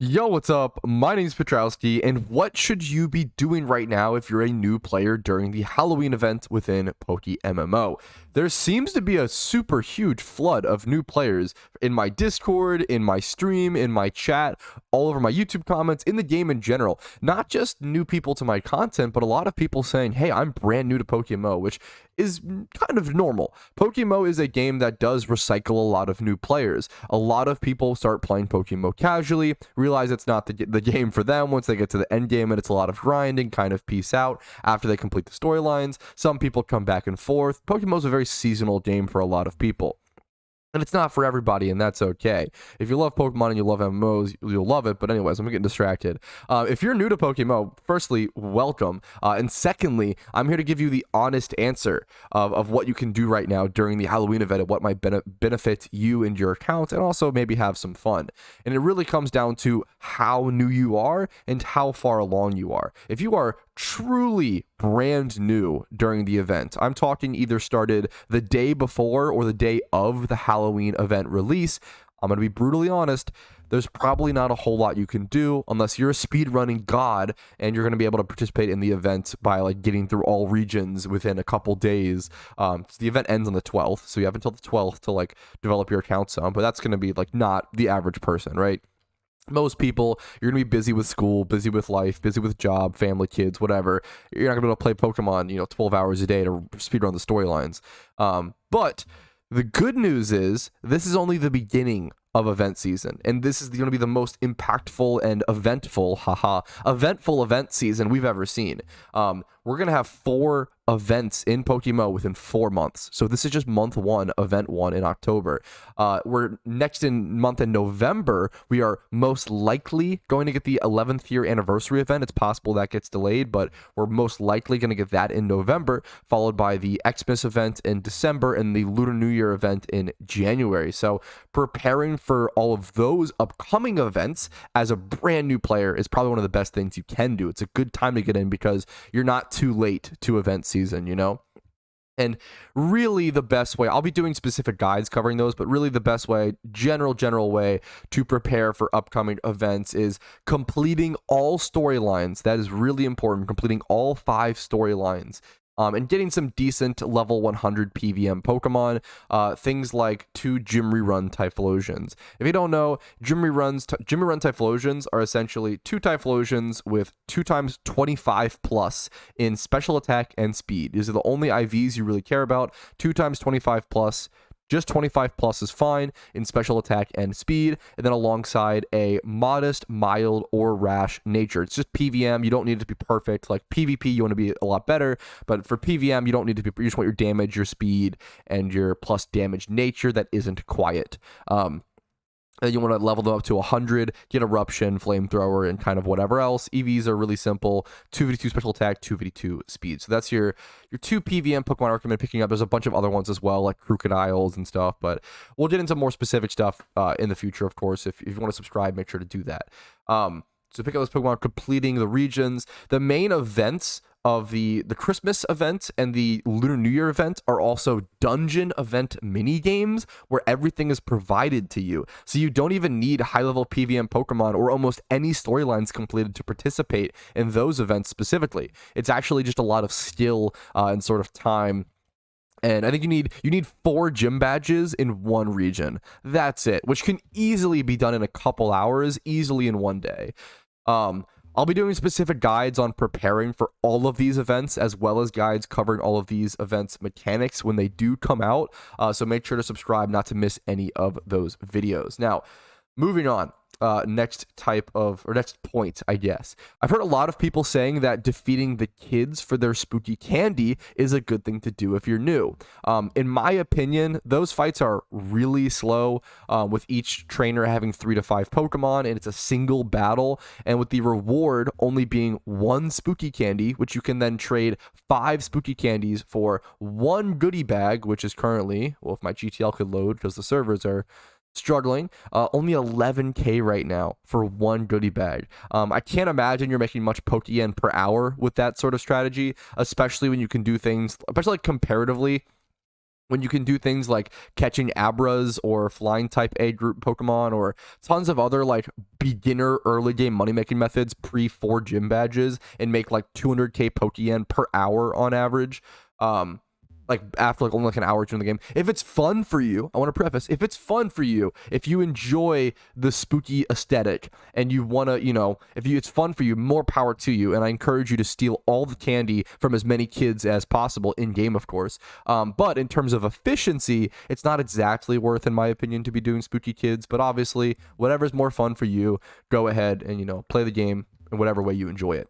Yo, what's up? My name's Patrouski, and what should you be doing right now if you're a new player during the Halloween event within PokeMMO? There seems to be a super huge flood of new players in my Discord, in my stream, in my chat, all over my YouTube comments, in the game in general. Not just new people to my content, but a lot of people saying, hey, I'm brand new to PokeMMO, which is kind of normal. PokeMMO is a game that does recycle a lot of new players. A lot of people start playing PokeMMO casually, realize it's not the game for them once they get to the end game, and it's a lot of grinding, kind of peace out after they complete the storylines. Some people come back and forth. PokeMMO is a very seasonal game for a lot of people. And it's not for everybody, and that's okay. If you love Pokemon and you love MMOs, you'll love it. But anyways, I'm getting distracted. If you're new to Pokemon, firstly, welcome. And secondly, I'm here to give you the honest answer of what you can do right now during the Halloween event and what might benefit you and your account, and also maybe have some fun. And it really comes down to how new you are and how far along you are. If you are truly brand new during the event, I'm talking either started the day before or the day of the Halloween event release, I'm going to be brutally honest, there's probably not a whole lot you can do unless you're a speedrunning god and you're going to be able to participate in the event by like getting through all regions within a couple days. So the event ends on the 12th, so you have until the 12th to like develop your account some, but that's going to be like not the average person, right? Most people, you're going to be busy with school, busy with life, busy with job, family, kids, whatever. You're not going to be able to play Pokemon, 12 hours a day to speedrun the storylines. But the good news is this is only the beginning of event season, and this is going to be the most impactful and eventful event season we've ever seen. We're going to have 4 events in PokeMMO within 4 months. So this is just month 1, event 1 in October. We're next in month in November, we are most likely going to get the 11th year anniversary event. It's possible that gets delayed, but we're most likely going to get that in November, followed by the Xmas event in December and the Lunar New Year event in January. So preparing for all of those upcoming events as a brand new player is probably one of the best things you can do. It's a good time to get in because you're not too late to event season, And really the best way, I'll be doing specific guides covering those, but really the best way, general way to prepare for upcoming events is completing all storylines. That is really important, completing all 5 storylines. And getting some decent level 100 PVM Pokemon, things like 2 Gym Rerun Typhlosions. If you don't know, Gym Rerun Typhlosions are essentially 2 Typhlosions with 2 times 25 plus in special attack and speed. These are the only IVs you really care about. 2 times 25 plus. Just 25 plus is fine in special attack and speed, and then alongside a modest, mild, or rash nature. It's just PVM. You don't need it to be perfect. Like PvP, you want to be a lot better, but for PVM, you don't need to be. You just want your damage, your speed, and your plus damage nature that isn't quiet. Then you want to level them up to 100, get Eruption, Flamethrower, and kind of whatever else. EVs are really simple. 252 special attack, 252 speed. So that's your 2 PVM Pokemon I recommend picking up. There's a bunch of other ones as well, like Crocodiles and stuff, but we'll get into more specific stuff in the future, of course. If you want to subscribe, make sure to do that. So pick up those Pokemon, completing the regions. The main events of the Christmas event and the Lunar New Year event are also dungeon event mini games where everything is provided to you. So you don't even need high-level PVM Pokemon or almost any storylines completed to participate in those events specifically. It's actually just a lot of skill and sort of time. And I think you need 4 gym badges in 1 region. That's it, which can easily be done in a couple hours, easily in 1 day. I'll be doing specific guides on preparing for all of these events, as well as guides covering all of these events mechanics when they do come out. So make sure to subscribe not to miss any of those videos. Now, moving on. Next point, I guess. I've heard a lot of people saying that defeating the kids for their spooky candy is a good thing to do if you're new. In my opinion, those fights are really slow, with each trainer having 3 to 5 Pokemon, and it's a single battle, and with the reward only being 1 spooky candy, which you can then trade 5 spooky candies for 1 goodie bag, which is currently, well, if my GTL could load because the servers are struggling, only 11k right now for 1 goodie bag. I can't imagine you're making much Pokeyen per hour with that sort of strategy, especially when you can do things, especially like comparatively when you can do things like catching Abras or flying type A group Pokemon or tons of other like beginner early game money making methods pre 4 gym badges and make like 200k Pokeyen per hour on average. Like after like only like an hour or two in the game. If it's fun for you, I want to preface, if it's fun for you, if you enjoy the spooky aesthetic and you want to, you know, it's fun for you, more power to you. And I encourage you to steal all the candy from as many kids as possible in game, of course. But in terms of efficiency, it's not exactly worth, in my opinion, to be doing spooky kids. But obviously, whatever's more fun for you, go ahead and, you know, play the game in whatever way you enjoy it.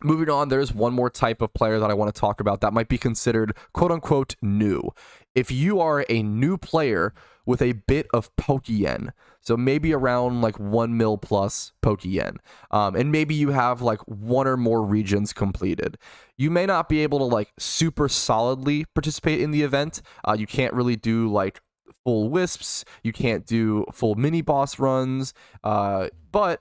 Moving on, there's one more type of player that I want to talk about that might be considered quote-unquote new. If you are a new player with a bit of Pokeyen, so maybe around like 1 mil plus Pokeyen, and maybe you have like one or more regions completed, you may not be able to like super solidly participate in the event. You can't really do like full wisps, you can't do full mini boss runs, but what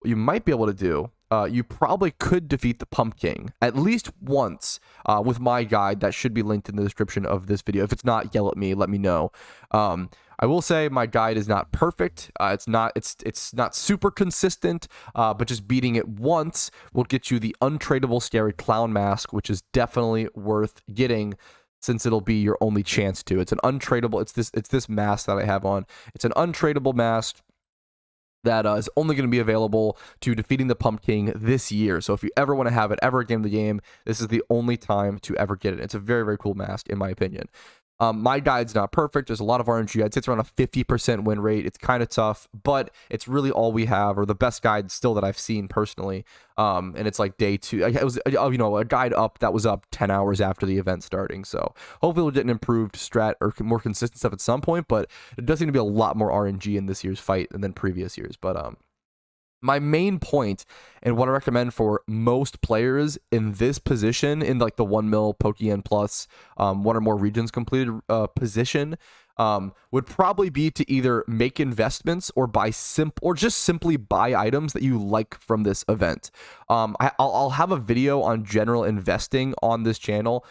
you might be able to do, you probably could defeat the Pumpkin at least once with my guide that should be linked in the description of this video. If it's not, yell at me, let me know. I will say my guide is not perfect. It's not super consistent, but just beating it once will get you the untradeable scary clown mask, which is definitely worth getting since it'll be your only chance to. It's an untradeable, it's this mask that I have on. It's an untradeable mask that is only going to be available to defeating the Pumpkin this year. So if you ever want to have it ever again in the game, this is the only time to ever get it. It's a very, very cool mask, in my opinion. My guide's not perfect. There's a lot of RNG. I'd say it's around a 50% win rate. It's kind of tough, but it's really all we have, or the best guide still that I've seen personally. And it's like day 2. It was, you know, a guide up that was up 10 hours after the event starting. So hopefully we'll get an improved strat or more consistent stuff at some point, but it does seem to be a lot more RNG in this year's fight than previous years. But my main point and what I recommend for most players in this position, in like the 1 mil Pokeyen plus one or more regions completed position, would probably be to either make investments or just simply buy items that you like from this event. I'll have a video on general investing on this channel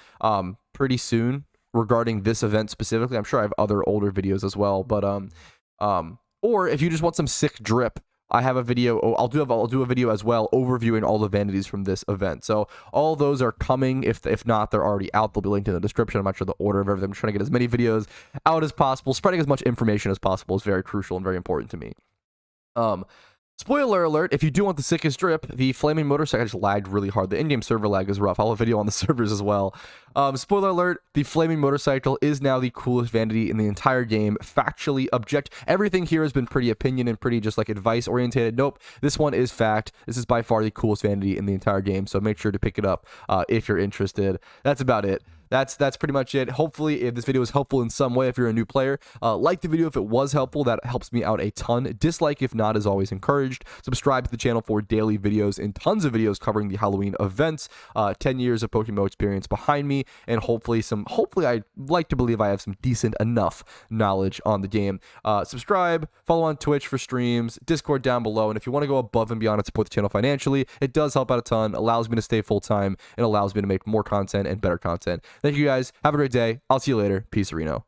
pretty soon regarding this event specifically. I'm sure I have other older videos as well, but or if you just want some sick drip, I have a video. I'll do a video as well overviewing all the vanities from this event. So all those are coming. If not, they're already out. They'll be linked in the description. I'm not sure the order of everything. I'm trying to get as many videos out as possible. Spreading as much information as possible is very crucial and very important to me. Spoiler alert, if you do want the sickest drip, the flaming motorcycle, I just lagged really hard. The in-game server lag is rough. I'll have a video on the servers as well. Spoiler alert, the flaming motorcycle is now the coolest vanity in the entire game. Factually object. Everything here has been pretty opinion and pretty just like advice orientated. Nope, this one is fact. This is by far the coolest vanity in the entire game, so make sure to pick it up if you're interested. That's about it. That's pretty much it. Hopefully, if this video was helpful in some way, if you're a new player, like the video if it was helpful. That helps me out a ton. Dislike if not is always encouraged. Subscribe to the channel for daily videos and tons of videos covering the Halloween events. 10 years of PokeMMO experience behind me, and hopefully I like to believe I have some decent enough knowledge on the game. Subscribe, follow on Twitch for streams, Discord down below, and if you want to go above and beyond and support the channel financially, it does help out a ton, allows me to stay full-time, and allows me to make more content and better content. Thank you guys. Have a great day. I'll see you later. Peace, Reno.